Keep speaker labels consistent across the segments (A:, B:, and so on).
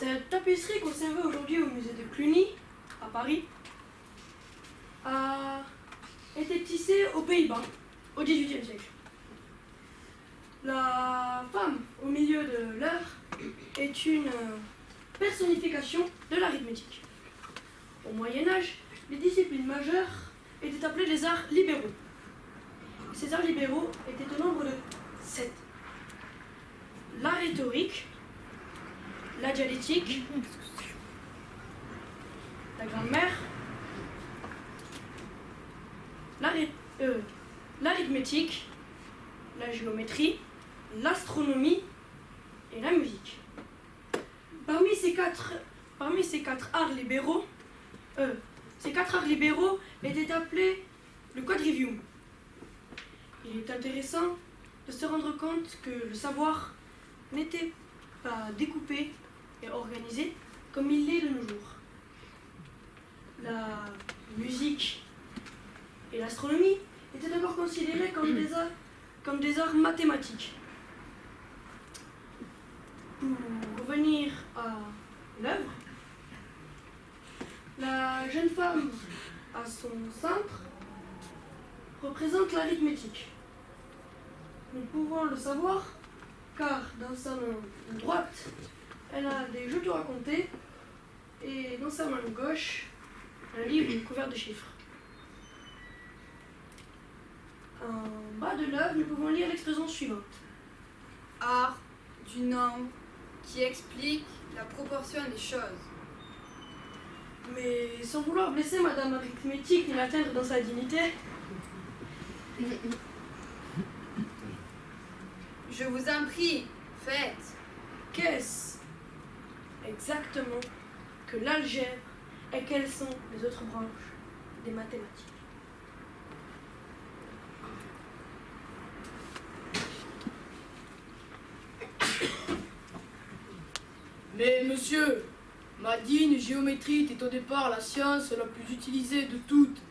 A: Cette tapisserie conservée aujourd'hui au musée de Cluny, à Paris, a été tissée aux Pays-Bas au XVIIIe siècle. La femme au milieu de l'œuvre est une personnification de l'arithmétique. Au Moyen-Âge, les disciplines majeures étaient appelées les arts libéraux. Ces arts libéraux étaient au nombre de 7. La rhétorique, la dialectique, la grammaire, l'arithmétique, la géométrie, l'astronomie et la musique. Parmi ces quatre arts libéraux, ces quatre arts libéraux étaient appelés le quadrivium. Il est intéressant de se rendre compte que le savoir n'était pas découpé et organisé comme il l'est de nos jours. La musique et l'astronomie étaient d'abord considérés comme des arts mathématiques. Pour revenir à l'œuvre, la jeune femme à son centre représente l'arithmétique. Nous pouvons le savoir car dans sa main droite, elle a des jetons à compter et dans sa main gauche, un livre couvert de chiffres. En bas de l'œuvre, nous pouvons lire l'expression suivante.
B: Art du nombre qui explique la proportion des choses.
A: Mais sans vouloir blesser Madame Arithmétique ni l'atteindre dans sa dignité,
B: Je vous en prie, faites.
A: qu'est-ce exactement que l'algèbre et quelles sont les autres branches des mathématiques?
C: Mais monsieur, ma digne géométrie était au départ la science la plus utilisée de toutes.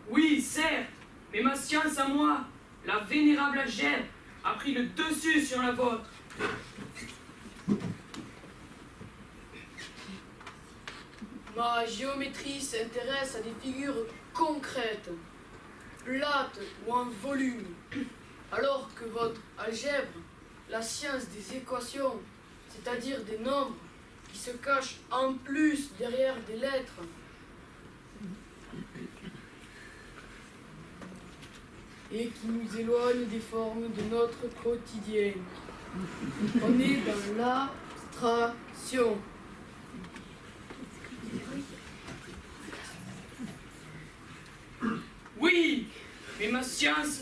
D: Oui, certes, mais ma science à moi, la vénérable algèbre, a pris le dessus sur la vôtre.
C: Ma géométrie s'intéresse à des figures concrètes, plates ou en volume, alors que votre algèbre, la science des équations, c'est-à-dire des nombres qui se cachent en plus derrière des lettres, et qui nous éloignent des formes de notre quotidien. On est dans l'abstraction.
D: Oui, mais ma science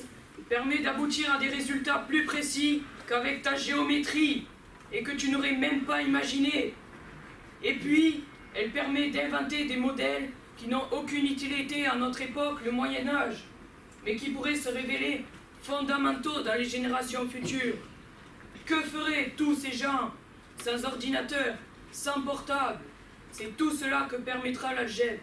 D: permet d'aboutir à des résultats plus précis qu'avec ta géométrie et que tu n'aurais même pas imaginé. Et puis, elle permet d'inventer des modèles qui n'ont aucune utilité à notre époque, le Moyen-Âge, mais qui pourraient se révéler fondamentaux dans les générations futures. Que feraient tous ces gens sans ordinateur, sans portable? C'est tout cela que permettra l'algèbre.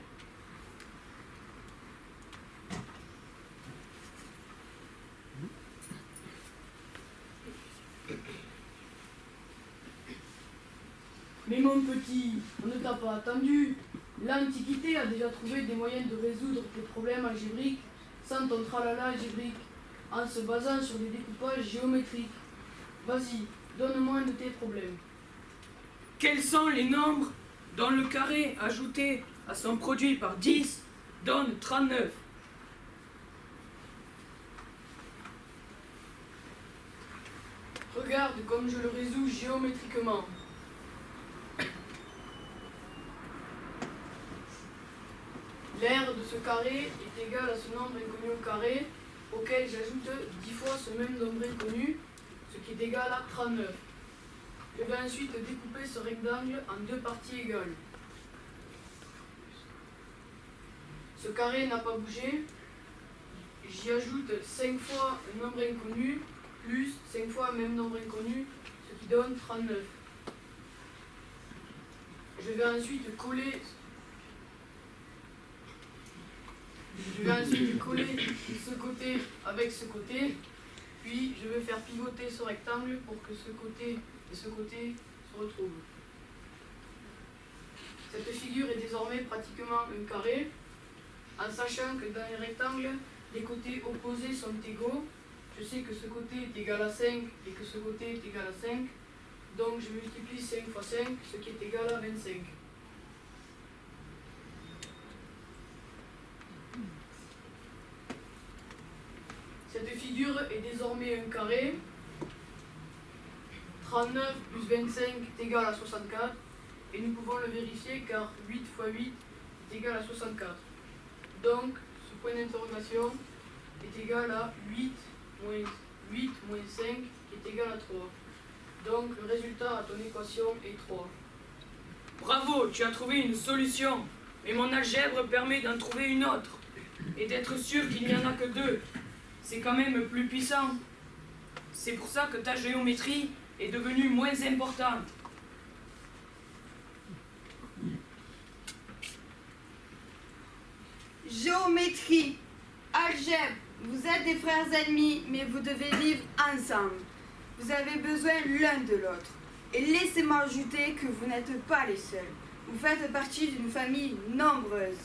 C: Mais mon petit, on ne t'a pas attendu. L'Antiquité a déjà trouvé des moyens de résoudre tes problèmes algébriques sans ton tralala algébrique, en se basant sur des découpages géométriques. Vas-y, donne-moi un de tes problèmes.
D: Quels sont les nombres dont le carré ajouté à son produit par 10 donne 39?
C: Regarde comme je le résous géométriquement. L'aire de ce carré est égale à ce nombre inconnu au carré, auquel j'ajoute 10 fois ce même nombre inconnu, ce qui est égal à 39. Je vais ensuite découper ce rectangle en deux parties égales. Ce carré n'a pas bougé. J'y ajoute 5 fois le nombre inconnu, plus 5 fois le même nombre inconnu, ce qui donne 39. Je vais ensuite coller ce côté avec ce côté, puis je vais faire pivoter ce rectangle pour que ce côté et ce côté se retrouvent. Cette figure est désormais pratiquement un carré, en sachant que dans les rectangles, les côtés opposés sont égaux. Je sais que ce côté est égal à 5 et que ce côté est égal à 5. Donc je multiplie 5 fois 5, ce qui est égal à 25. Cette figure est désormais un carré. 39 plus 25 est égal à 64. Et nous pouvons le vérifier car 8 fois 8 est égal à 64. Donc ce point d'interrogation est égal à 8 moins 5 qui est égal à 3. Donc le résultat à ton équation est 3.
D: Bravo, tu as trouvé une solution. Mais mon algèbre permet d'en trouver une autre. Et d'être sûr qu'il n'y en a que deux. C'est quand même plus puissant. C'est pour ça que ta géométrie est devenue moins importante.
B: Géométrie, algèbre, vous êtes des frères ennemis, mais vous devez vivre ensemble. Vous avez besoin l'un de l'autre. Et laissez-moi ajouter que vous n'êtes pas les seuls. Vous faites partie d'une famille nombreuse.